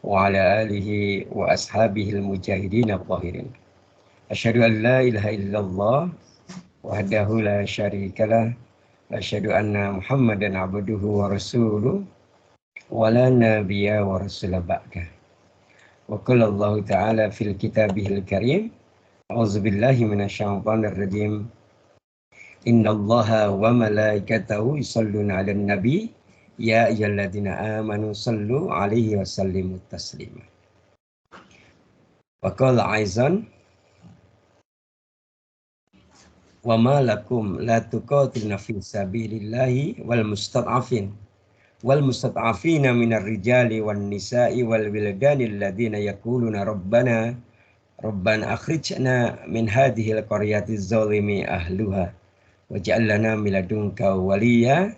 wa ala alihi wa ashabihi al-mujahidin al-tahirin. Asyhadu an la ilaha illallah wahdahu la syarikalah wa asyhadu anna Muhammadan abduhu wa rasuluh wa la nabiyya wa rasula ba'dah. Wa qala Allah ta'ala fil kitabihil karim, a'udzu billahi minasyaitonir rajim. Innallaha wa malaikatahu yusholluna 'alan nabi ya ayyuhalladzina amanu shallu 'alaihi wa sallimu taslima. Wa qala aizan wa ma lakum la tuqatiluna fi sabilillahi wal mustad'afina minar rijali wan nisa'i wal wildani alladziina yaquluna rabbana akhrijna min hadhil qaryati zalimi ahluha waj'al lana min ladunka waliyya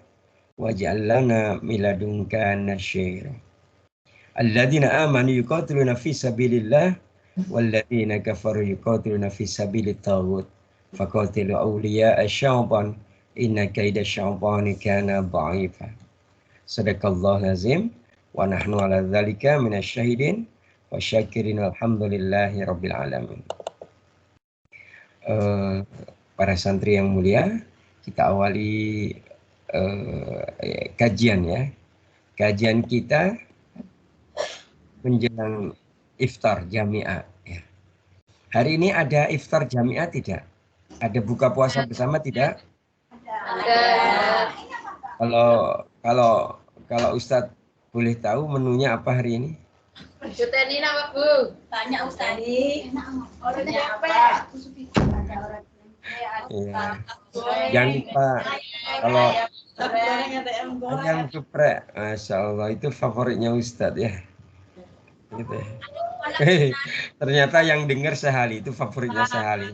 waj'al lana min ladunka nasyira. Alladziina amanu yuqatiluna fi sabilillah walladziina kafaru yuqatiluna fi sabilit taghut faqatilu awliya'a syaitan inna kaida syaitani kana dha'ifa. Sadaqallahul azim wa nahnu ala dzalika minasyahidin wa syakirin alhamdulillahi rabbil alamin. Para santri yang mulia, kita awali kajian ya. Kajian kita menjelang iftar jamiah ya. Hari ini ada iftar jamiah tidak? Ada buka puasa bersama tidak? Ada. Kalau Ustadz boleh tahu menunya apa hari ini? Juteni nama Bu. Tanya Ustadz. Orangnya apa? Iya. Jangan lupa kalau ayam geprek, Masya Allah itu favoritnya Ustadz ya. Gitu ya. Ternyata yang dengar sehali itu favoritnya sehali.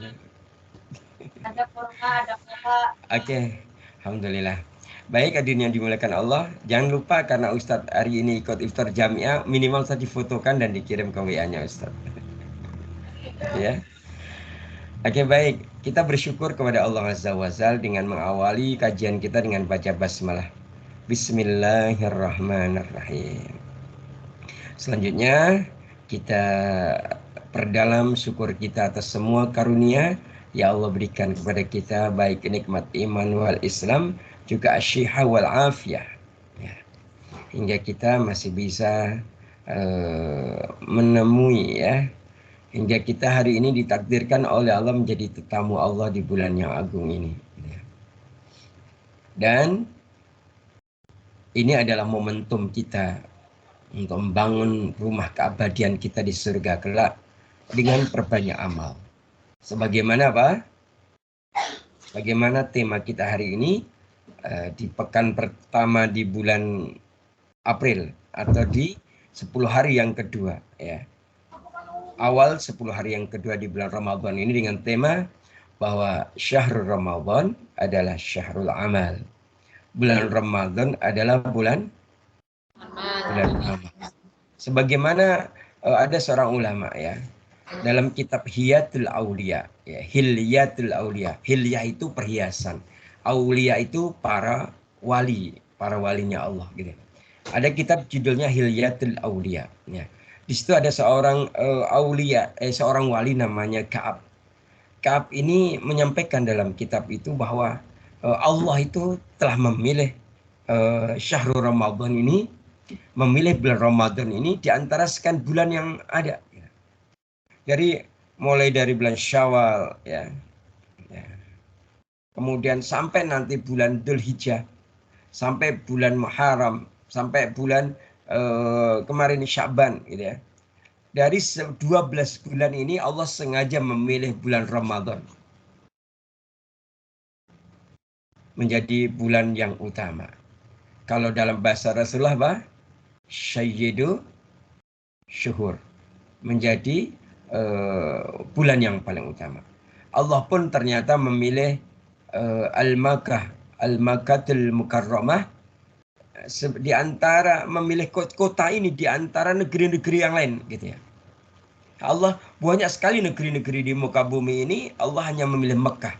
Ada kurma, ada coba. Oke, alhamdulillah. Baik hadirin yang dimuliakan Allah, jangan lupa karena Ustadz hari ini ikut iftar jamiah, minimal saja difotokan dan dikirim ke WA-nya Ustadz. Ya. Oke, baik. Kita bersyukur kepada Allah Azza wa Jalla dengan mengawali kajian kita dengan baca basmalah. Bismillahirrahmanirrahim. Selanjutnya kita perdalam syukur kita atas semua karunia ya Allah berikan kepada kita, baik nikmat iman wal Islam juga asyihah wal afiyah ya. Hingga kita masih bisa menemui ya, hingga kita hari ini ditakdirkan oleh Allah menjadi tetamu Allah di bulan yang agung ini ya. Dan ini adalah momentum kita untuk membangun rumah keabadian kita di surga kelak dengan perbanyak amal. Sebagaimana apa? Bagaimana tema kita hari ini di pekan pertama di bulan April atau di 10 hari yang kedua ya. Awal 10 hari yang kedua di bulan Ramadan ini dengan tema bahwa syahrul Ramadan adalah syahrul amal. Bulan Ramadan adalah bulan amal. Sebagaimana ada seorang ulama ya, dalam kitab Hilyatul Aulia ya, Hilyatul Aulia. Hilyah itu perhiasan. Aulia itu para wali, para walinya Allah gitu. Ada kitab judulnya Hilyatul Aulia ya. Di situ ada seorang seorang wali namanya Ka'ab. Ka'ab ini menyampaikan dalam kitab itu bahwa Allah itu telah memilih syahrul Ramadan ini, memilih bulan Ramadan ini di antara sekian bulan yang ada. Jadi mulai dari bulan Syawal ya. Kemudian sampai nanti bulan Dzulhijjah, sampai bulan Muharram, sampai bulan kemarin Sya'ban gitu ya. Dari 12 bulan ini Allah sengaja memilih bulan Ramadan menjadi bulan yang utama. Kalau dalam bahasa Rasulullah apa? Sayyidu syuhur, menjadi bulan yang paling utama. Allah pun ternyata memilih Al-Makkatul Mukarramah di antara memilih kota ini di antara negeri-negeri yang lain gitu ya. Allah banyak sekali negeri-negeri di muka bumi ini, Allah hanya memilih Mekah.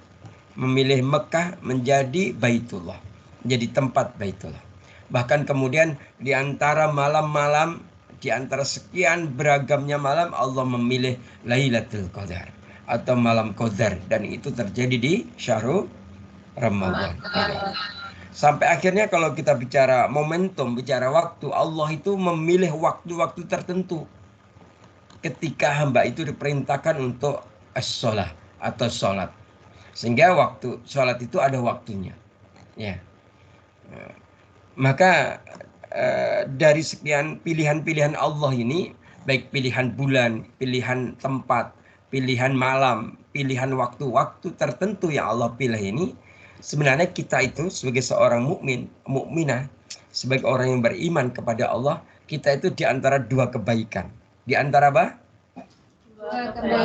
Memilih Mekah menjadi Baitullah, menjadi tempat Baitullah. Bahkan kemudian di antara malam-malam di antara sekian beragamnya malam Allah memilih Lailatul Qadar atau malam Qadar, dan itu terjadi di syahrul Ramadan. Sampai akhirnya kalau kita bicara momentum, bicara waktu, Allah itu memilih waktu-waktu tertentu ketika hamba itu diperintahkan untuk as-sholah atau sholat. Sehingga waktu sholat itu ada waktunya. Ya. Maka dari sekian pilihan-pilihan Allah ini, baik pilihan bulan, pilihan tempat, pilihan malam, pilihan waktu-waktu tertentu yang Allah pilih ini, sebenarnya kita itu sebagai seorang mukmin, mukminah, sebagai orang yang beriman kepada Allah, kita itu di antara dua kebaikan. Di antara apa? Dua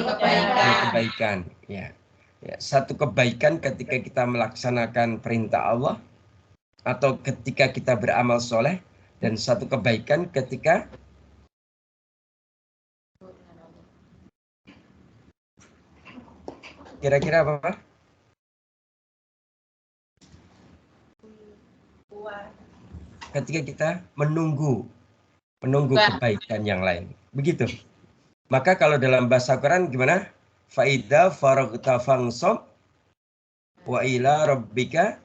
kebaikan. Ya. Satu kebaikan ketika kita melaksanakan perintah Allah, atau ketika kita beramal soleh, dan satu kebaikan ketika kira-kira apa? Ketika kita menunggu kebaikan yang lain. Begitu. Maka kalau dalam bahasa Quran gimana? Faida faragta fansab wa ila rabbika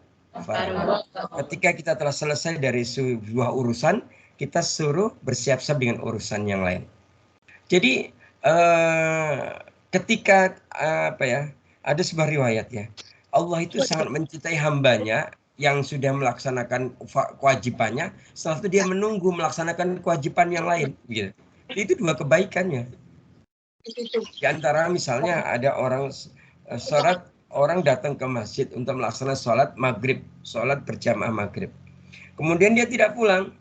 farghab. Ketika kita telah selesai dari sebuah urusan, kita suruh bersiap-siap dengan urusan yang lain. Jadi ketika ada sebuah riwayat ya, Allah itu sangat mencintai hambanya yang sudah melaksanakan kewajibannya, setelah itu dia menunggu melaksanakan kewajiban yang lain. Gitu. Itu dua kebaikannya. Di antara misalnya ada orang orang datang ke masjid untuk melaksanakan sholat maghrib, sholat berjamaah maghrib. Kemudian dia tidak pulang.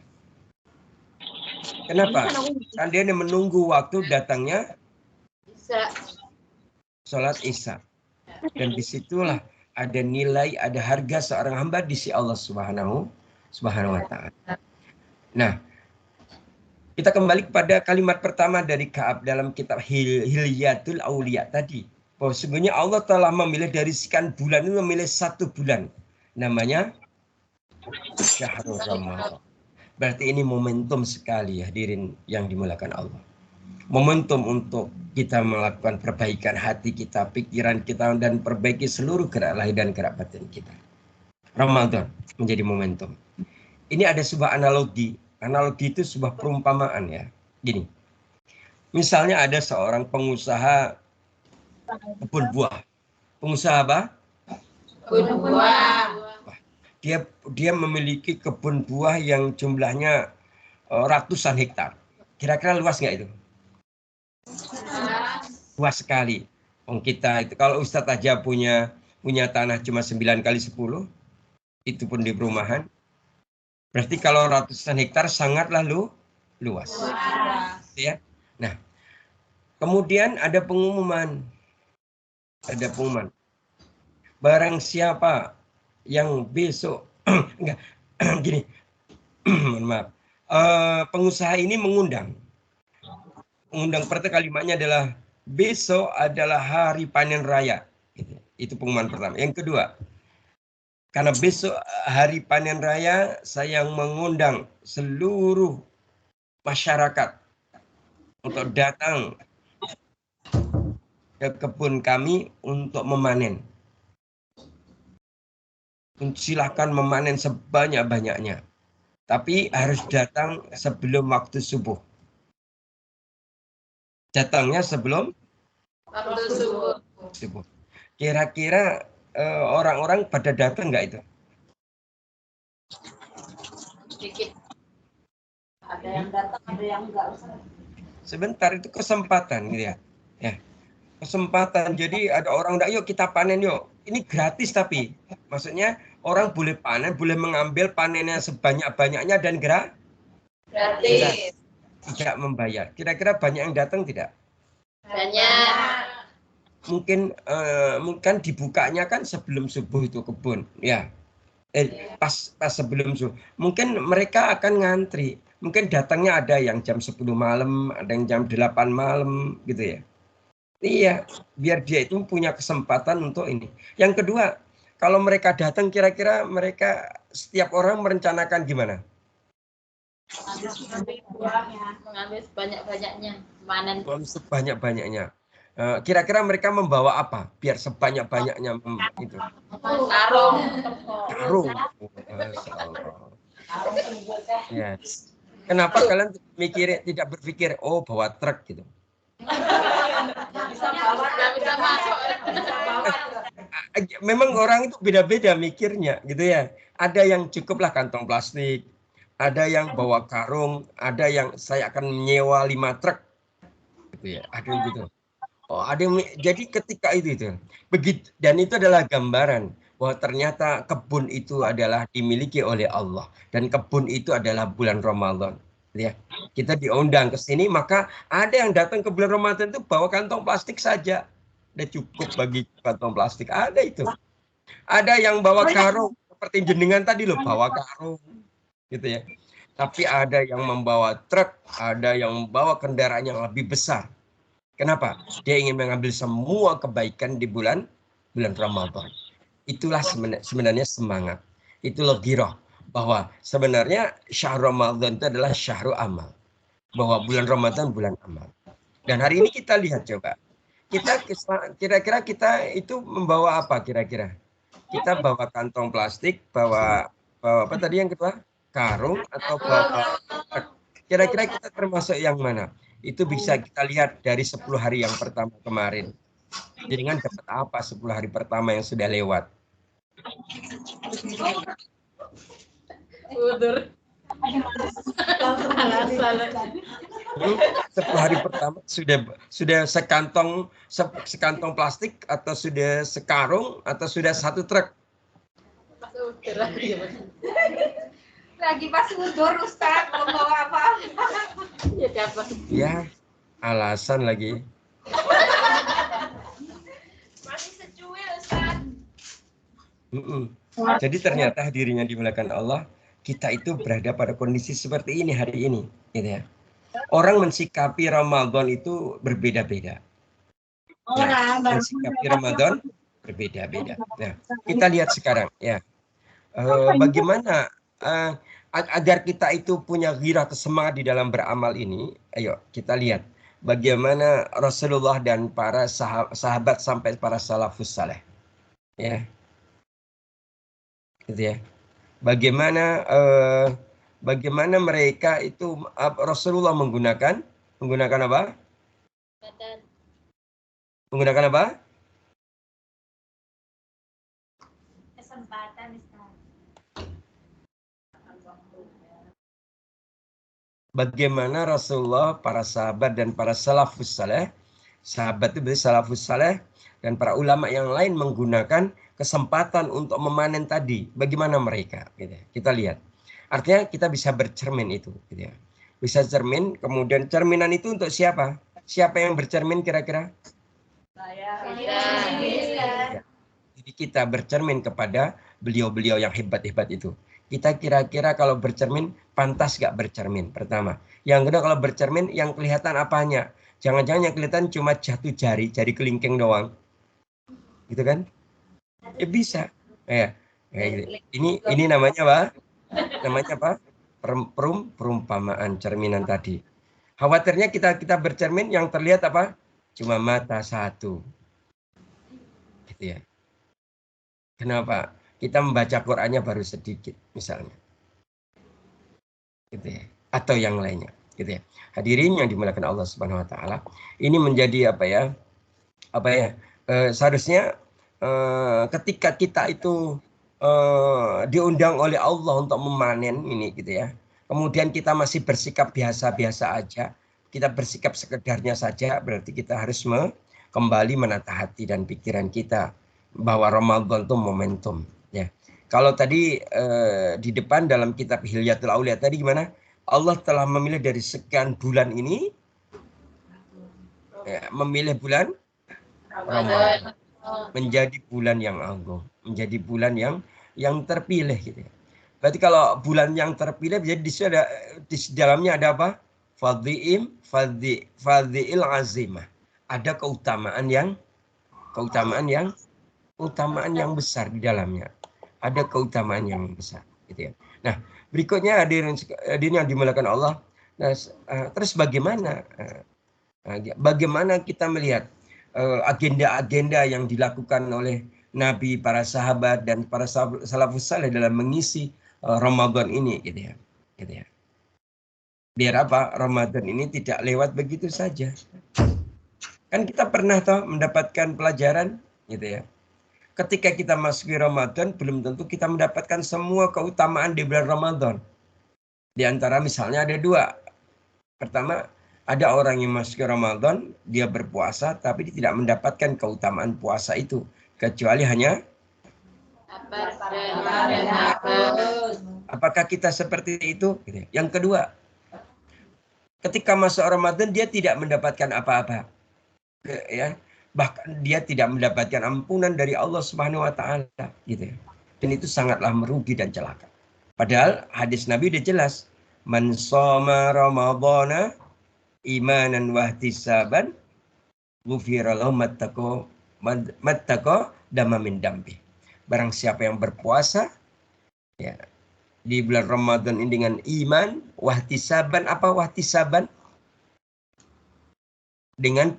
Kenapa? Karena dia menunggu waktu datangnya sholat isya. Dan disitulah ada nilai, ada harga seorang hamba di sisi Allah Subhanahu wa Ta'ala. Nah, kita kembali kepada kalimat pertama dari Ka'ab dalam kitab Hilyatul Auliya tadi. Bahwa sebenarnya Allah telah memilih dari sekian bulan itu, memilih satu bulan. Namanya Syahrul Ramadan. Berarti ini momentum sekali, hadirin yang dimuliakan Allah. Momentum untuk kita melakukan perbaikan hati kita, pikiran kita, dan perbaiki seluruh gerak lahir dan gerak batin kita. Ramadan menjadi momentum. Ini ada sebuah analogi. Analogi itu sebuah perumpamaan ya. Gini, misalnya ada seorang pengusaha kebun buah. Pengusaha apa? Kebun buah. Dia memiliki kebun buah yang jumlahnya ratusan hektar. Kira-kira luas nggak itu? Luas sekali. Kita itu kalau Ustadz aja punya tanah cuma 9 kali 10, itu pun di perumahan. Berarti kalau ratusan hektar sangatlah luas. Ya. Nah, kemudian ada pengumuman. Barang siapa yang besok enggak gini. Mohon maaf. Pengusaha ini mengundang pertama kalimatnya adalah besok adalah hari panen raya. Itu pengumuman pertama. Yang kedua, karena besok hari panen raya, saya mengundang seluruh masyarakat untuk datang ke kebun kami untuk memanen. Silakan memanen sebanyak-banyaknya. Tapi harus datang sebelum waktu subuh. Datangnya sebelum Waktu subuh. Kira-kira orang-orang pada datang nggak itu? Sedikit. Ada yang datang, ada yang enggak. Sebentar, itu kesempatan gitu ya. Kesempatan. Jadi ada orang udah, yuk kita panen yuk. Ini gratis tapi. Maksudnya orang boleh panen, boleh mengambil panennya sebanyak-banyaknya dan gratis. Tidak membayar. Kira-kira banyak yang datang tidak? Banyak. Mungkin dibukanya kan sebelum subuh itu kebun. Ya. Pas sebelum subuh. Mungkin mereka akan ngantri. Mungkin datangnya ada yang jam 10 malam, ada yang jam 8 malam gitu ya. Iya, biar dia itu punya kesempatan untuk ini. Yang kedua, kalau mereka datang kira-kira mereka setiap orang merencanakan gimana? Mengambil sebanyak-banyaknya, panen sebanyak-banyaknya. Kira-kira mereka membawa apa biar sebanyak-banyaknya itu? karung. Karung. Masya Allah. Ya. Kenapa kalian tidak berpikir, oh bawa truk gitu? Nggak bisa masuk. Memang orang itu beda-beda mikirnya gitu ya. Ada yang cukuplah kantong plastik, ada yang bawa karung, ada yang saya akan menyewa 5 truk gitu ya. Ada yang gitu. Oh, ada yang, jadi ketika itu begitu, dan itu adalah gambaran bahwa ternyata kebun itu adalah dimiliki oleh Allah dan kebun itu adalah bulan Ramadan. Ya, kita diundang ke sini, maka ada yang datang ke bulan Ramadan itu bawa kantong plastik saja, udah cukup bagi kantong plastik. Ada itu. Ada yang bawa karung seperti jenengan tadi loh, bawa karung, gitu ya. Tapi ada yang membawa truk, ada yang membawa kendaraan yang lebih besar. Kenapa? Dia ingin mengambil semua kebaikan di bulan Ramadan. Itulah sebenarnya semangat. Itulah giroh. Bahwa sebenarnya syahrul Ramadan itu adalah syahrul amal. Bahwa bulan Ramadan bulan amal. Dan hari ini kita lihat coba. Kira-kira kita itu membawa apa kira-kira? Kita bawa kantong plastik, bawa apa tadi yang kedua? Karung atau bawa, kira-kira kita termasuk yang mana? Itu bisa kita lihat dari 10 hari yang pertama kemarin. Jadi kan dapat apa 10 hari pertama yang sudah lewat? Udur. 10 hari pertama sudah sekantong plastik atau sudah sekarung atau sudah 1 truk? Lagi pas udur Ustaz, belum bawa apa-apa. Ya, alasan lagi. Masih secuil Ustaz. Jadi ternyata hadirin yang dimuliakan Allah, kita itu berada pada kondisi seperti ini hari ini, gitu ya. Orang mensikapi Ramadan itu berbeda-beda. Ya, mensikapi Ramadan berbeda-beda. Nah, kita lihat sekarang ya. Bagaimana agar kita itu punya gairah semangat di dalam beramal ini? Ayo kita lihat bagaimana Rasulullah dan para sahabat sampai para salafus saleh. Ya. Gitu ya. Bagaimana mereka itu Rasulullah menggunakan apa? Menggunakan apa? Kesempatan Ustaz. Bagaimana Rasulullah, para sahabat dan para salafus saleh, sahabat itu berarti salafus saleh dan para ulama yang lain menggunakan kesempatan untuk memanen tadi. Bagaimana mereka? Gitu. Kita lihat. Artinya kita bisa bercermin itu. Gitu ya. Bisa cermin, kemudian cerminan itu untuk siapa? Siapa yang bercermin kira-kira? Saya. Ya. Jadi kita bercermin kepada beliau-beliau yang hebat-hebat itu. Kita kira-kira kalau bercermin, pantas gak bercermin? Pertama. Yang kedua, kalau bercermin, yang kelihatan apanya? Jangan-jangan yang kelihatan cuma jatuh jari kelingking doang. Gitu kan? Ya bisa. Ini namanya apa? Namanya apa? Perumpamaan cerminan tadi. Khawatirnya kita bercermin yang terlihat apa? Cuma mata satu. Gitu ya. Kenapa? Kita membaca Qur'annya baru sedikit misalnya. Gitu ya. Atau yang lainnya, gitu ya. Hadirin yang dimuliakan Allah Subhanahu wa taala, ini menjadi apa ya? Seharusnya ketika kita itu diundang oleh Allah untuk memanen ini gitu ya. Kemudian kita masih bersikap biasa-biasa aja, kita bersikap sekedarnya saja, berarti kita harus kembali menata hati dan pikiran kita bahwa Ramadan itu momentum ya. Kalau tadi di depan dalam kitab Hilyatul Aulia tadi gimana? Allah telah memilih dari sekian bulan ini ya, memilih bulan Ramadan menjadi bulan yang agung, menjadi bulan yang terpilih gitu ya. Berarti kalau bulan yang terpilih jadi di dalamnya ada apa? Fadhi'il azimah. Ada keutamaan yang besar di dalamnya. Ada keutamaan yang besar gitu ya. Nah, berikutnya hadirin yang dimuliakan Allah. Nah, terus bagaimana? Bagaimana kita melihat agenda-agenda yang dilakukan oleh Nabi, para sahabat, dan para salafus saleh dalam mengisi Ramadan ini, gitu ya. Gitu ya. Biar apa? Ramadan ini tidak lewat begitu saja. Kan kita pernah mendapatkan pelajaran, gitu ya. Ketika kita masuki Ramadan, belum tentu kita mendapatkan semua keutamaan di bulan Ramadan. Di antara misalnya ada dua. Pertama, ada orang yang masuki Ramadan, dia berpuasa, tapi dia tidak mendapatkan keutamaan puasa itu. Kecuali hanya apakah kita seperti itu? Yang kedua, ketika masuk Ramadan, dia tidak mendapatkan apa-apa. Ya, bahkan dia tidak mendapatkan ampunan dari Allah Subhanahu wa taala, gitu ya. Dan itu sangatlah merugi dan celaka. Padahal hadis Nabi udah jelas, man shoma ramadhana imanan wa ihtisaban ghufira lahu mattaqo dama min dambi. Barang siapa yang berpuasa ya di bulan Ramadan ini dengan iman, wahtisaban, apa wahtisaban? Dengan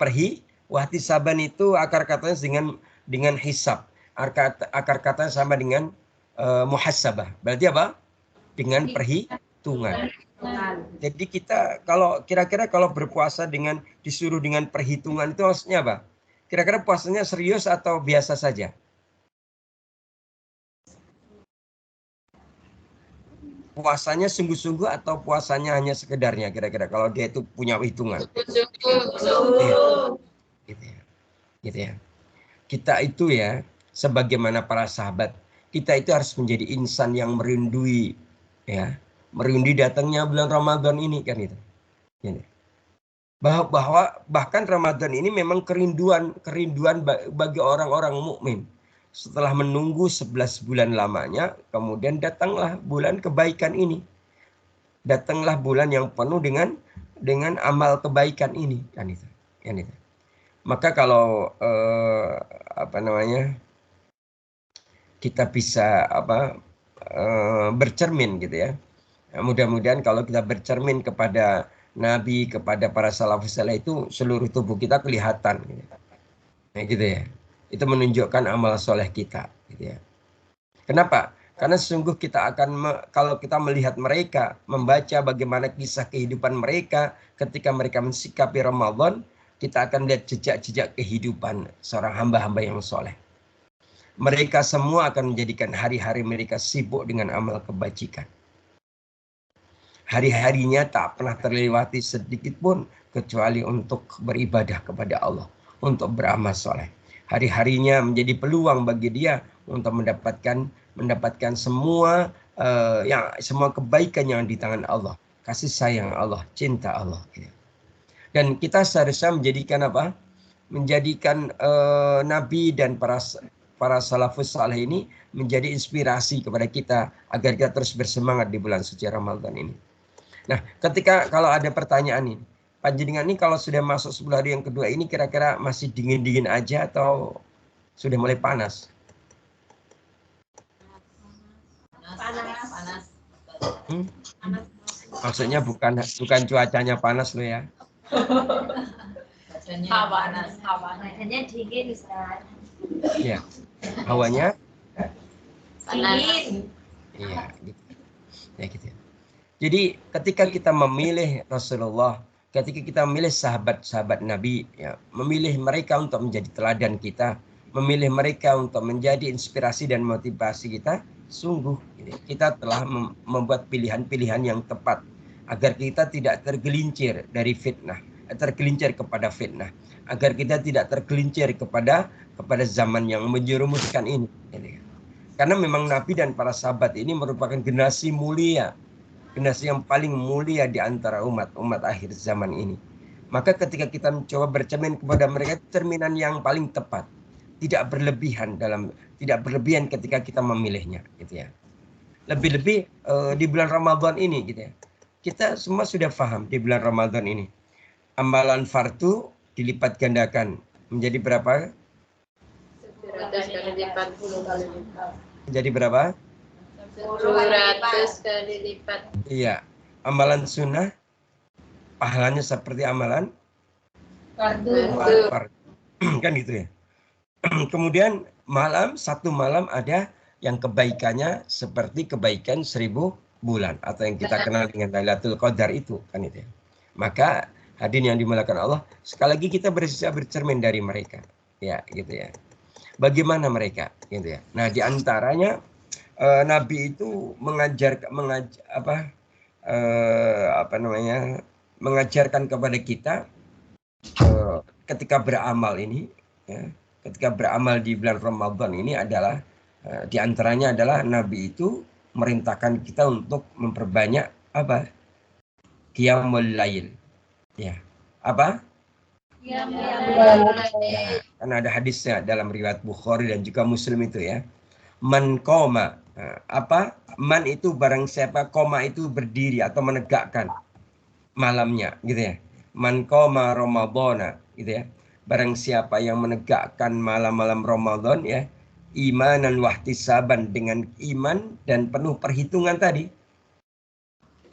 wahtisaban itu akar katanya dengan hisab. Akar katanya sama dengan muhasabah. Berarti apa? Dengan perhitungan. Jadi kita kira-kira kalau berpuasa disuruh dengan perhitungan itu maksudnya apa? Kira-kira puasanya serius atau biasa saja? Puasanya sungguh-sungguh atau puasanya hanya sekedarnya kira-kira kalau dia itu punya hitungan? Gitu ya. Gitu ya. Kita itu ya sebagaimana para sahabat, kita itu harus menjadi insan yang merindui ya, merindui datangnya bulan Ramadan ini kan itu. Ini. Bahwa bahkan Ramadan ini memang kerinduan bagi orang-orang mukmin. Setelah menunggu 11 bulan lamanya, kemudian datanglah bulan kebaikan ini. Datanglah bulan yang penuh dengan amal kebaikan ini kan itu. Kan itu. Maka kalau kita bisa bercermin gitu ya. Nah, mudah-mudahan kalau kita bercermin kepada Nabi, kepada para salafus saleh itu seluruh tubuh kita kelihatan gitu. Nah, gitu ya. Itu menunjukkan amal soleh kita gitu ya. Kenapa? Karena sesungguh kita akan kalau kita melihat mereka, membaca bagaimana kisah kehidupan mereka ketika mereka mensikapi Ramadan, kita akan lihat jejak-jejak kehidupan seorang hamba-hamba yang soleh. Mereka semua akan menjadikan hari-hari mereka sibuk dengan amal kebajikan. Hari-harinya tak pernah terlewati sedikit pun kecuali untuk beribadah kepada Allah, untuk beramal soleh. Hari-harinya menjadi peluang bagi dia untuk mendapatkan semua semua kebaikan yang di tangan Allah, kasih sayang Allah, cinta Allah. Dan kita seharusnya menjadikan apa? Menjadikan Nabi dan para salafus saleh ini menjadi inspirasi kepada kita agar kita terus bersemangat di bulan suci Ramadan ini. Nah, kalau ada pertanyaan ini, panjenengan ini kalau sudah masuk 10 hari yang kedua ini kira-kira masih dingin-dingin aja atau sudah mulai panas? Panas. Maksudnya bukan cuacanya panas loh ya. Hawanya dingin, Ustaz. Iya. Hawanya Dingin. Iya, gitu. Ya gitu. Jadi ketika kita memilih Rasulullah, ketika kita memilih sahabat-sahabat Nabi, ya, memilih mereka untuk menjadi teladan kita, memilih mereka untuk menjadi inspirasi dan motivasi kita, sungguh kita telah membuat pilihan-pilihan yang tepat agar kita tidak tergelincir dari fitnah, tergelincir kepada fitnah, agar kita tidak tergelincir kepada zaman yang menjerumuskan ini. Karena memang Nabi dan para sahabat ini merupakan generasi mulia, generasi yang paling mulia di antara umat akhir zaman ini. Maka ketika kita mencoba bercermin kepada mereka, cerminan yang paling tepat, tidak berlebihan ketika kita memilihnya, gitu ya. Lebih-lebih di bulan Ramadan ini, gitu ya. Kita semua sudah paham di bulan Ramadan ini, amalan fardu dilipat gandakan menjadi berapa? Jadi berapa? 100 kali lipat. Iya. Amalan sunnah pahalanya seperti amalan fardu. Kan gitu ya. Kemudian satu malam ada yang kebaikannya seperti kebaikan 1000 bulan atau yang kita kenal dengan Lailatul Qadar itu kan itu ya. Maka hadirin yang dimuliakan Allah, sekali lagi kita berusaha bercermin dari mereka. Ya, gitu ya. Bagaimana mereka gitu ya. Nah, di antaranya Nabi itu mengajarkan kepada kita ketika beramal ini ya, ketika beramal di bulan Ramadan ini adalah di antaranya adalah Nabi itu merintahkan kita untuk memperbanyak apa? Qiyamul lail. Ya. Apa? Ya, karena ada hadisnya dalam riwayat Bukhari dan juga Muslim itu ya. Man qoma. Man itu barang siapa, koma itu berdiri atau menegakkan malamnya gitu ya. Man qoma Ramadhana gitu ya. Barang siapa yang menegakkan malam-malam Ramadan ya, imanan wahtisaban, dengan iman dan penuh perhitungan tadi,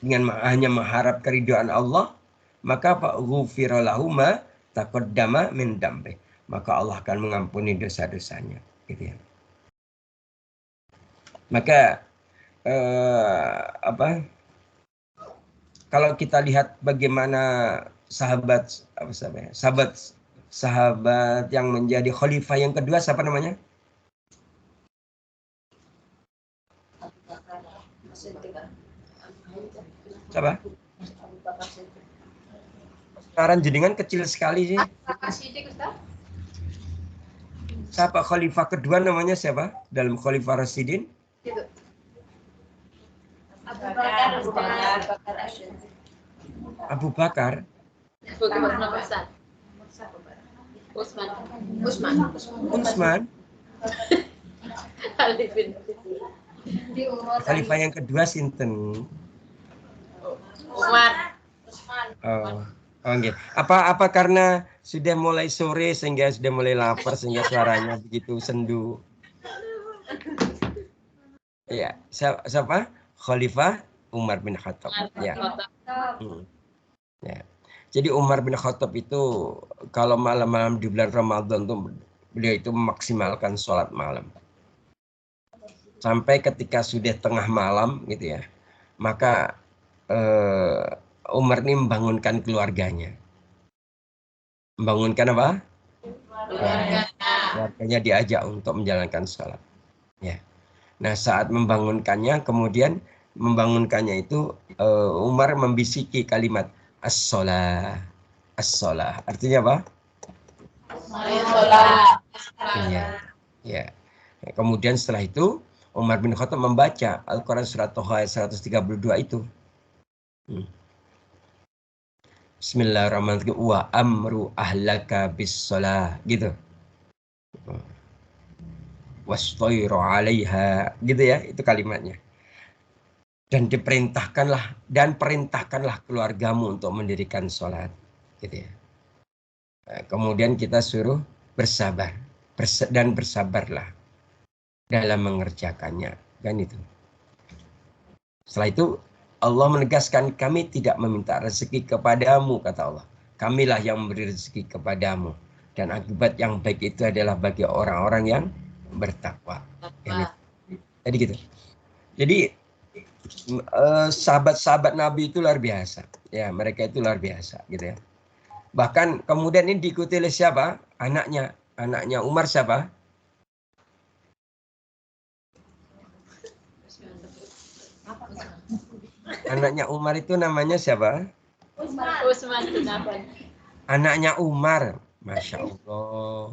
dengan hanya mengharap keridhaan Allah, maka ghufira lahu ma taqaddama min dambi, maka Allah akan mengampuni dosa-dosanya gitu ya. Maka kalau kita lihat bagaimana sahabat yang menjadi khalifah yang kedua, siapa namanya? Siapa? Sekarang jenengan kecil sekali sih. Siapa khalifah kedua namanya siapa? Dalam Khalifah Rasyidin? Abu Bakar. Utsman. Khalifah yang kedua sinten? Umar. Oh, okay. Apa karena sudah mulai sore sehingga sudah mulai lapar sehingga suaranya begitu sendu? Ya, siapa? Khalifah Umar bin Khattab. Ya. Ya. Jadi Umar bin Khattab itu kalau malam-malam di bulan Ramadan tuh beliau itu memaksimalkan sholat malam. Sampai ketika sudah tengah malam gitu ya, maka Umar ini membangunkan keluarganya. Membangunkan apa? Keluarganya diajak untuk menjalankan sholat. Ya. Nah, saat membangunkannya, kemudian membangunkannya itu Umar membisiki kalimat as-sholah, as-sholah. Artinya apa? Iya, ya. Kemudian setelah itu Umar bin Khattab membaca Al-Quran surat Toha 132 itu. Bismillahirrahmanirrahim. Wa amru ahlaka bis-sholah, gitu. Wastairu 'alaiha, gitu ya, itu kalimatnya. Dan perintahkanlah keluargamu untuk mendirikan sholat, gitu ya. Nah, kemudian kita suruh bersabar dan bersabarlah dalam mengerjakannya, kan itu. Setelah itu Allah menegaskan, kami tidak meminta rezeki kepadamu, kata Allah. Kamilah yang memberi rezeki kepadamu, dan akibat yang baik itu adalah bagi orang-orang yang bertakwa. Jadi gitu. Jadi sahabat-sahabat Nabi itu luar biasa. Ya, mereka itu luar biasa, gitu ya. Bahkan kemudian ini diikuti oleh siapa? Anaknya Umar siapa? Anaknya Umar itu namanya siapa? Utsman. Anaknya Umar, Masya Allah.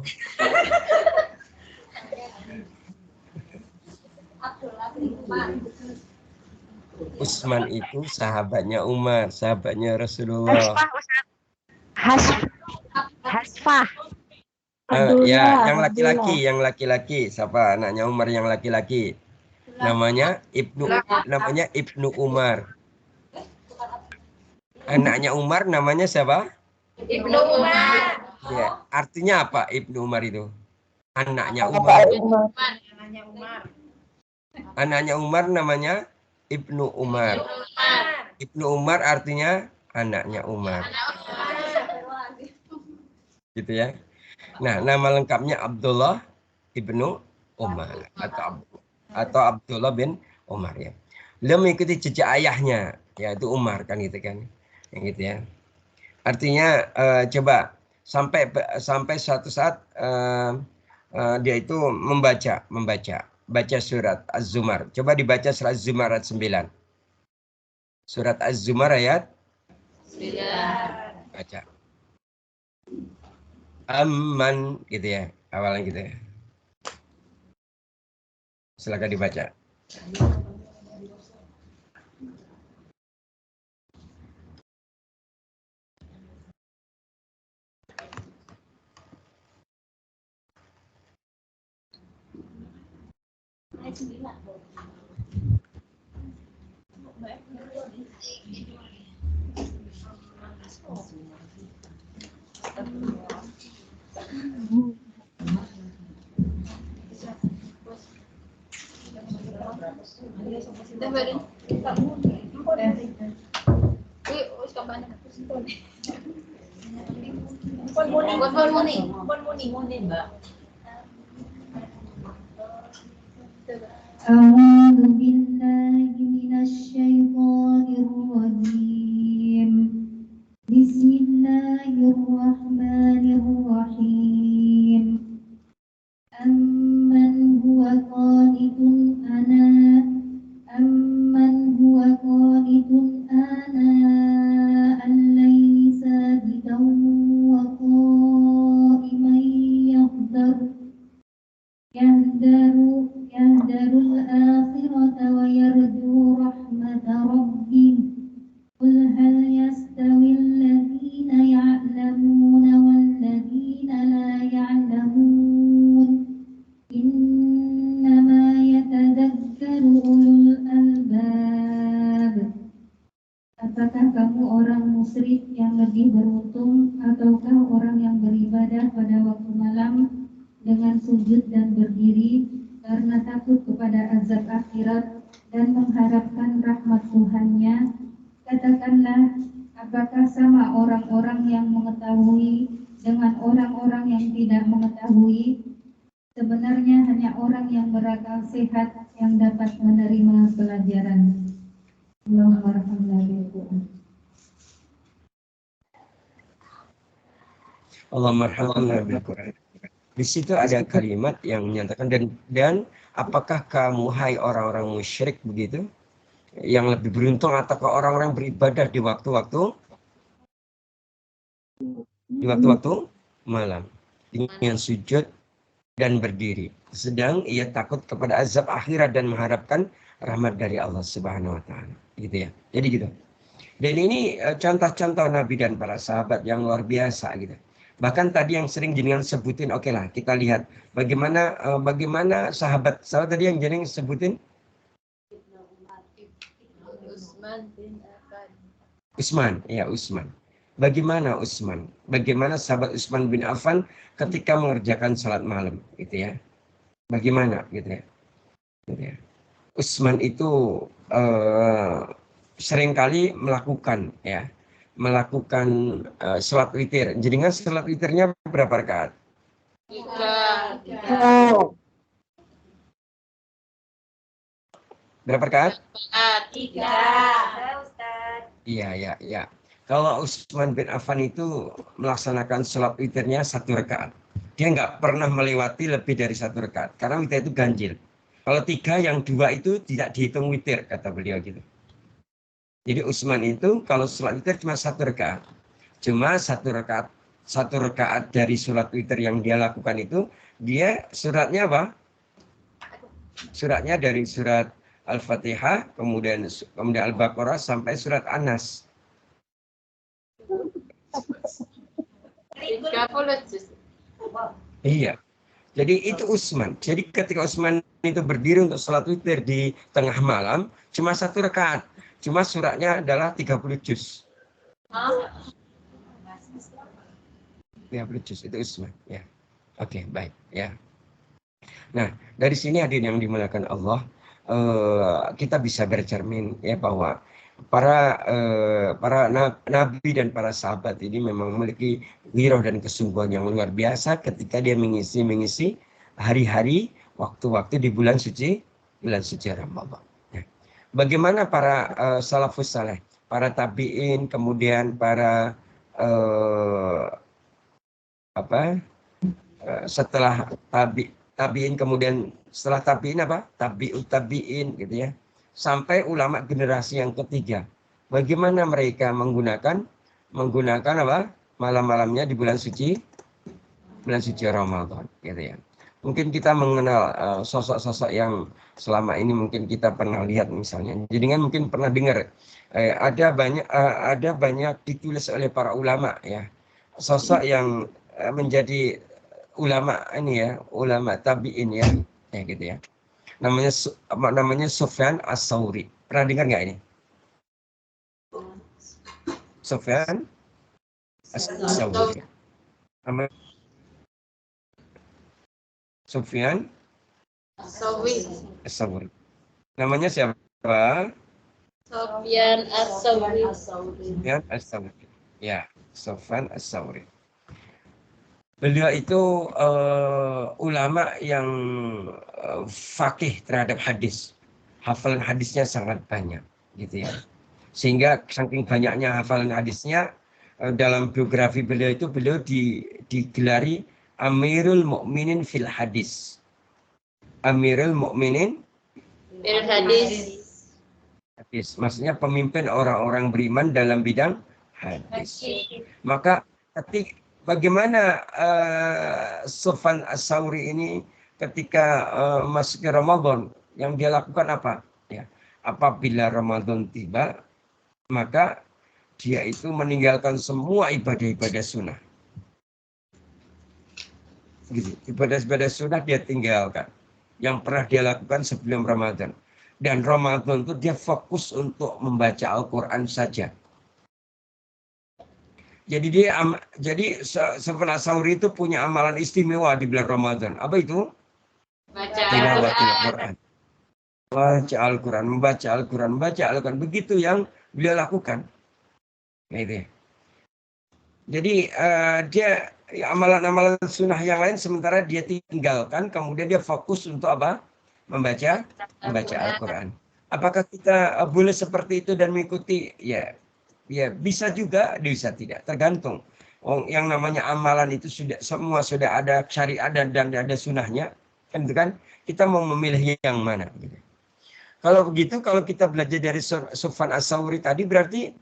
Utsman itu sahabatnya Umar, sahabatnya Rasulullah. Hasfah. Ya, yang laki-laki, siapa anaknya Umar yang laki-laki? Namanya Ibnu Umar. Anaknya Umar namanya siapa? Ibnu Umar. Ya, artinya apa Ibnu Umar itu? Anaknya Umar. Anaknya Umar namanya Ibnu Umar. Ibnu Umar artinya anaknya Umar. Gitu ya. Nah, nama lengkapnya Abdullah Ibnu Umar atau Abdullah bin Umar ya. Beliau mengikuti jejak ayahnya, yaitu Umar kan gitu kan. Yang gitu ya. Artinya coba sampai suatu saat dia itu membaca surat Az-Zumar. Coba dibaca surat Az-Zumar ayat 9. Surat Az-Zumar ayat 9. Baca. Aman gitu ya. Awalnya gitu ya. Silakan dibaca. أعوذ بالله من الشيطان الرجيم بسم الله الرحمن الرحيم أمن هو قانت آناء الليل ساجدا وقائما يهذر الآخرة ويرجو رحمة ربه قل هل يستوي الذين يعلمون والذين لا يعلمون إنما يتذكر أولو الألباب. Apakah kamu orang musyrik yang lebih beruntung ataukah orang yang beribadah pada waktu malam dengan sujud dan berdiri karena takut kepada azab akhirat dan mengharapkan rahmat Tuhannya? Katakanlah, apakah sama orang-orang yang mengetahui dengan orang-orang yang tidak mengetahui? Sebenarnya hanya orang yang berakal sehat yang dapat menerima pelajaran. Allahumma rahmana bil Qur'an. Allahumma arhamna bil Qur'an. Di situ ada kalimat yang menyatakan dan apakah kamu hai orang-orang musyrik begitu yang lebih beruntung ataukah orang-orang beribadah di waktu-waktu malam dengan sujud dan berdiri sedang ia takut kepada azab akhirat dan mengharapkan rahmat dari Allah Subhanahu wa taala gitu ya. Jadi gitu. Dan ini contoh-contoh Nabi dan para sahabat yang luar biasa gitu. Bahkan tadi yang sering jenengan sebutin, oke lah kita lihat bagaimana sahabat tadi yang jenengan sebutin Utsman, ya Utsman. Bagaimana Utsman? Bagaimana sahabat Utsman bin Affan ketika mengerjakan salat malam, gitu ya? Bagaimana, gitu ya? Gitu ya. Utsman itu seringkali melakukan salat witir. Jenengan salat witirnya berapa rakaat? 3. Berapa rakaat? 3. Iya. Kalau Utsman bin Affan itu melaksanakan salat witirnya 1 rakaat. Dia nggak pernah melewati lebih dari 1 rakaat. Karena witir itu ganjil. Kalau 3 yang 2 itu tidak dihitung witir, kata beliau gitu. Jadi Utsman itu kalau salat witir cuma 1 rakaat. Cuma 1 rakaat dari salat witir yang dia lakukan itu, dia suratnya apa? Suratnya dari surat Al-Fatihah, kemudian Al-Baqarah sampai surat An-Nas. 30 juz. Iya. Jadi itu Utsman. Jadi ketika Utsman itu berdiri untuk salat witir di tengah malam, cuma 1 rakaat. Cuma suratnya adalah 30 juz. 30 juz itu Utsman, ya. Oke, baik, ya. Nah, dari sini hadirin yang dimuliakan Allah, kita bisa bercermin ya bahwa para nabi dan para sahabat ini memang memiliki ghirah dan kesungguhan yang luar biasa ketika dia mengisi hari-hari waktu-waktu di bulan suci Ramadan. Ya. Bagaimana para salafus saleh, para tabiin, kemudian para setelah tabiin, kemudian setelah tabiin tabiin gitu ya, sampai ulama generasi yang ketiga. Bagaimana mereka menggunakan apa malam-malamnya di bulan suci Ramadan gitu ya. Mungkin kita mengenal sosok-sosok yang selama ini mungkin kita pernah lihat misalnya. Jadi kan mungkin pernah dengar ada banyak ditulis oleh para ulama ya. Sosok yang menjadi ulama ini ya, ulama tabiin ya gitu ya. Namanya Sufyan As-Tsauri. Pernah dengar nggak ini? Sufyan As-Tsauri. Sufyan As-Tsauri. Namanya siapa? Sufyan As-Tsauri. Sufyan As-Tsauri. Ya, Sufyan As-Tsauri. Beliau itu ulama yang faqih terhadap hadis. Hafalan hadisnya sangat banyak gitu ya. Sehingga saking banyaknya hafalan hadisnya, dalam biografi beliau itu beliau digelari Amirul Mukminin fil Hadis. Amirul Mukminin fil Hadis. Maksudnya pemimpin orang-orang beriman dalam bidang hadis. Maka bagaimana Sufyan As-Tsauri ini ketika masuk ke Ramadan, yang dia lakukan apa? Ya, apabila Ramadan tiba, maka dia itu meninggalkan semua ibadah-ibadah sunnah. Gitu. Ibadah-ibadah sunnah dia tinggalkan yang pernah dia lakukan sebelum Ramadan. Dan Ramadan itu dia fokus untuk membaca Al-Quran saja. Jadi Sufyan As-Tsauri itu punya amalan istimewa di bulan Ramadan. Apa itu? Baca Al-Quran. Membaca Al-Quran. Begitu yang beliau lakukan. Gitu. Jadi dia amalan-amalan sunnah yang lain sementara dia tinggalkan, kemudian dia fokus untuk apa? Membaca Al-Quran. Apakah kita boleh seperti itu dan mengikuti? Ya, bisa juga, bisa tidak, tergantung. Yang namanya amalan itu semua sudah ada syariat dan ada sunnahnya, kan itu kan? Kita mau memilih yang mana? Gitu. Kalau begitu, kalau kita belajar dari Sufyan As-Tsauri tadi, berarti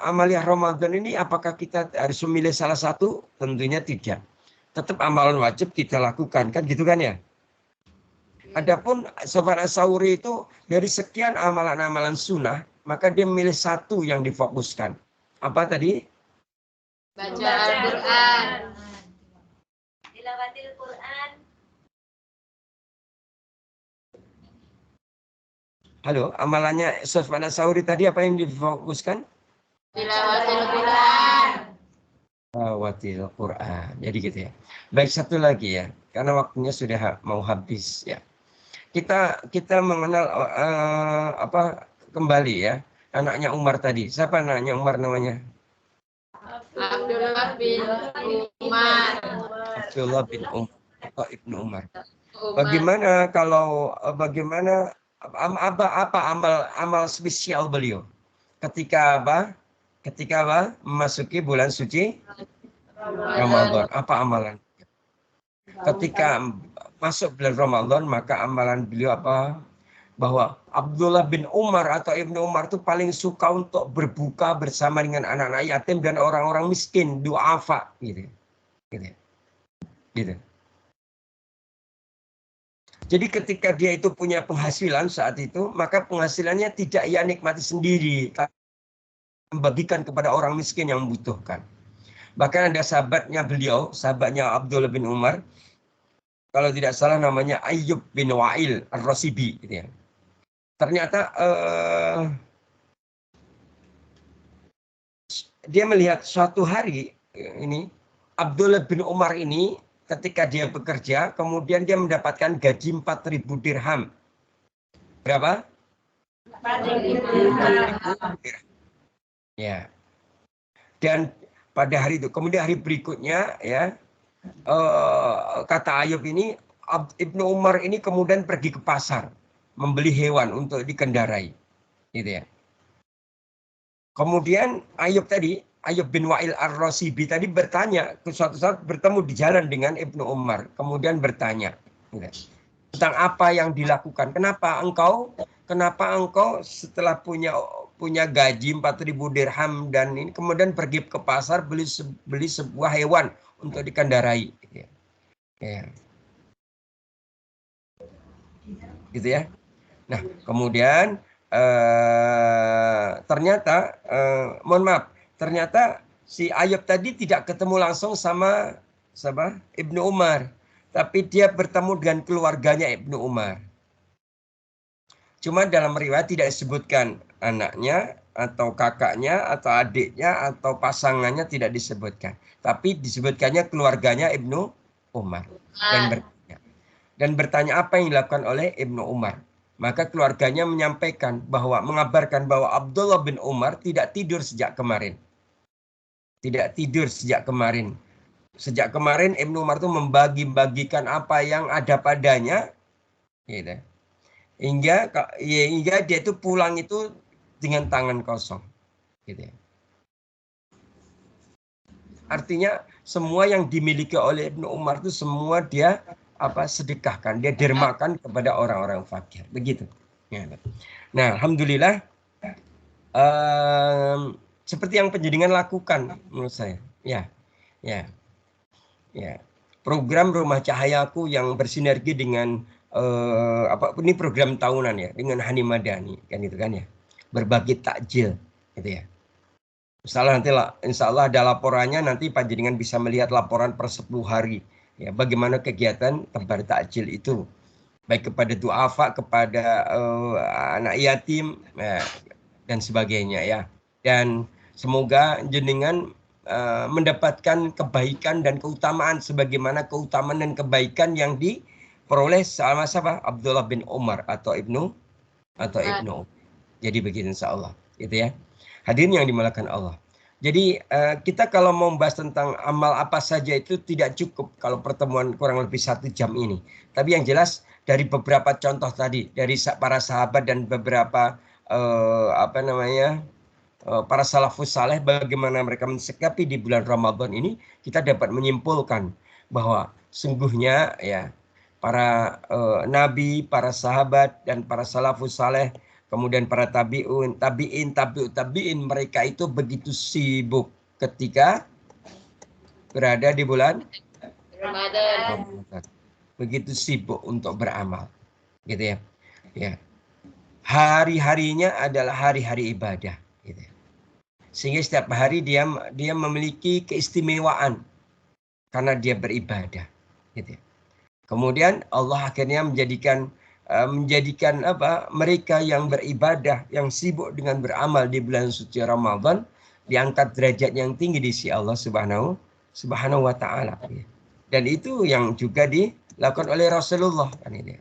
amaliah Ramadan ini apakah kita harus memilih salah satu? Tentunya tidak. Tetap amalan wajib kita lakukan, kan gitu kan ya? Adapun Sufyan As-Tsauri itu dari sekian amalan-amalan sunnah, maka dia memilih satu yang difokuskan. Apa tadi? Baca Al-Quran. Tilawatil Quran. Halo, amalannya Sufyan As-Tsauri tadi apa yang difokuskan? Tilawatil Quran. Tilawatil Quran. Jadi gitu ya. Baik, satu lagi ya, karena waktunya sudah mau habis ya. Kita mengenal kembali ya anaknya Umar tadi. Siapa anaknya Umar namanya? Abdullah bin Umar. Abdullah bin Umar atau Ibnu Umar. Bagaimana apa amal spesial beliau ketika memasuki bulan suci Ramadan? Apa amalan? Ketika masuk bulan Ramadan, maka amalan beliau apa? Bahwa Abdullah bin Umar atau Ibnu Umar itu paling suka untuk berbuka bersama dengan anak-anak yatim dan orang-orang miskin, du'afa gitu. Jadi ketika dia itu punya penghasilan saat itu, maka penghasilannya tidak ia nikmati sendiri, tapi membagikan kepada orang miskin yang membutuhkan. Bahkan ada sahabatnya Abdullah bin Umar, kalau tidak salah namanya Ayyub bin Wa'il Ar-Rasibi gitu ya. Ternyata dia melihat suatu hari ini Abdullah bin Umar ini ketika dia bekerja, kemudian dia mendapatkan gaji 4.000 dirham Berapa? 4.000 dirham. Ya. Dan pada hari itu, kemudian hari berikutnya ya, kata Ayub ini, Ibnu Umar ini kemudian pergi ke pasar membeli hewan untuk dikendarai, gitu ya. Kemudian Ayub bin Wa'il Ar-Rasibi tadi bertanya, suatu saat bertemu di jalan dengan Ibnu Umar, kemudian bertanya gitu, tentang apa yang dilakukan. Kenapa engkau setelah punya gaji 4.000 dirham dan ini kemudian pergi ke pasar beli sebuah hewan untuk dikendarai, gitu ya. Gitu ya. Nah, kemudian ternyata mohon maaf, ternyata si Ayub tadi tidak ketemu langsung sama Ibnu Umar, tapi dia bertemu dengan keluarganya Ibnu Umar. Cuma dalam riwayat tidak disebutkan anaknya atau kakaknya atau adiknya atau pasangannya, tidak disebutkan, tapi disebutkannya keluarganya Ibnu Umar dan bertanya apa yang dilakukan oleh Ibnu Umar. Maka keluarganya mengabarkan bahwa Abdullah bin Umar tidak tidur sejak kemarin. Sejak kemarin Ibnu Umar itu membagi-bagikan apa yang ada padanya, gitu. Hingga dia itu pulang itu dengan tangan kosong, gitu. Artinya semua yang dimiliki oleh Ibnu Umar itu semua dia sedekahkan, dia dermakan kepada orang-orang fakir, begitu. Nah, alhamdulillah seperti yang penjaringan lakukan menurut saya, ya. Program Rumah Cahayaku yang bersinergi dengan ini program tahunan ya dengan Hani Madani kan itu kan ya, berbagi takjil gitu ya. Insya Allah ada laporannya, nanti panjenengan bisa melihat laporan per 10 hari ya, bagaimana kegiatan tebar takjil itu, baik kepada duafa, kepada anak yatim dan sebagainya ya. Dan semoga jenengan mendapatkan kebaikan dan keutamaan sebagaimana keutamaan dan kebaikan yang diperoleh sama siapa? Abdullah bin Umar atau Ibnu. Jadi begitu insya Allah, gitu ya. Hadirin yang dimuliakan Allah. Jadi kita kalau mau membahas tentang amal apa saja itu tidak cukup kalau pertemuan kurang lebih 1 jam ini. Tapi yang jelas dari beberapa contoh tadi dari para sahabat dan beberapa para salafus saleh, bagaimana mereka mensikapi di bulan Ramadan ini, kita dapat menyimpulkan bahwa sungguhnya ya para nabi, para sahabat dan para salafus saleh, kemudian para tabi'in, mereka itu begitu sibuk ketika berada di bulan Ramadan. Begitu sibuk untuk beramal, gitu ya. Ya. Hari-harinya adalah hari-hari ibadah, gitu. Sehingga setiap hari dia memiliki keistimewaan karena dia beribadah, gitu. Kemudian Allah akhirnya menjadikan mereka yang beribadah, yang sibuk dengan beramal di bulan suci Ramadan, diangkat derajat yang tinggi di sisi Allah Subhanahu wa taala. Dan itu yang juga dilakukan oleh Rasulullah kan ini.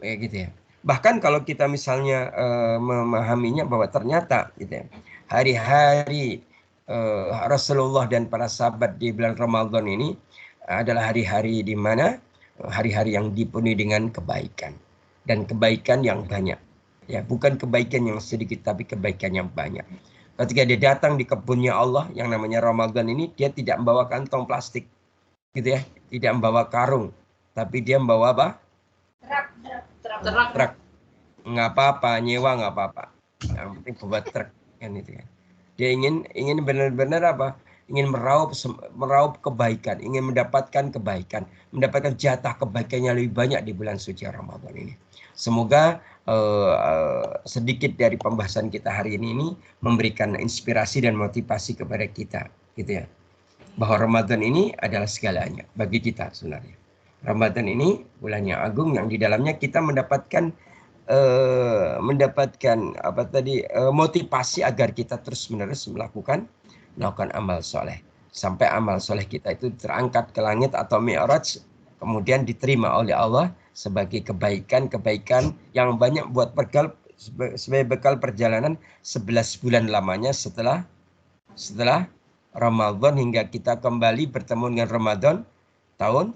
Ya, gitu ya. Bahkan kalau kita misalnya memahaminya bahwa ternyata gitu ya, hari-hari Rasulullah dan para sahabat di bulan Ramadan ini adalah hari-hari di mana hari-hari yang dipenuhi dengan kebaikan dan kebaikan yang banyak. Ya, bukan kebaikan yang sedikit tapi kebaikan yang banyak. Ketika dia datang di kebunnya Allah yang namanya Ramadan ini, dia tidak membawa kantong plastik, gitu ya, tidak membawa karung, tapi dia membawa apa? Truk. Nggak apa-apa, nyewa nggak apa-apa. Yang penting bawa truk kan itu ya. Dia ingin benar-benar ingin meraup kebaikan, ingin mendapatkan kebaikan, mendapatkan jatah kebaikannya lebih banyak di bulan suci Ramadan ini. Semoga sedikit dari pembahasan kita hari ini memberikan inspirasi dan motivasi kepada kita, gitu ya. Bahwa Ramadan ini adalah segalanya bagi kita sebenarnya. Ramadan ini bulan yang agung yang di dalamnya kita mendapatkan motivasi agar kita terus-menerus melakukan amal soleh sampai amal soleh kita itu terangkat ke langit atau mi'raj kemudian diterima oleh Allah sebagai kebaikan-kebaikan yang banyak buat sebagai bekal perjalanan 11 bulan lamanya setelah Ramadan hingga kita kembali bertemu dengan Ramadan tahun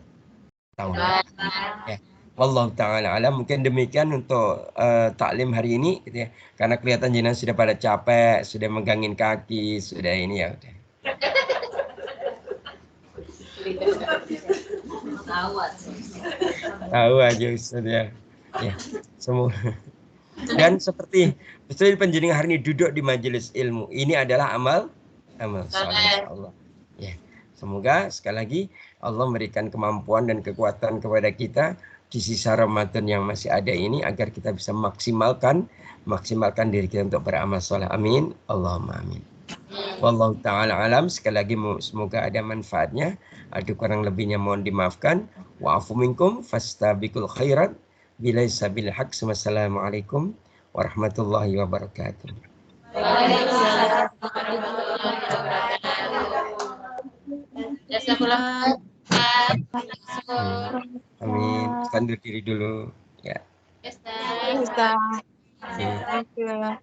ya. Wallahu ta'ala alam. Mungkin demikian untuk taklim hari ini gitu ya. Karena kelihatan jenengan sudah pada capek, sudah megangin kaki, sudah ini ya udah. Tahu aja Ustaz ya. Ya, semua. Dan seperti penjenengan hari ini duduk di majelis ilmu, ini adalah amal saleh Allah. Ya. Semoga sekali lagi Allah memberikan kemampuan dan kekuatan kepada kita di sisa Ramadan yang masih ada ini agar kita bisa maksimalkan diri kita untuk beramal saleh. Amin. Allahumma amin. Wallahu ta'ala alam. Sekali lagi semoga ada manfaatnya. Ada kurang lebihnya mohon dimaafkan. Wa'afu minkum fastabiqul khairat bilaisa bil haq. Wassalamualaikum warahmatullahi wabarakatuh. Amin. Standar diri dulu ya. Thank you.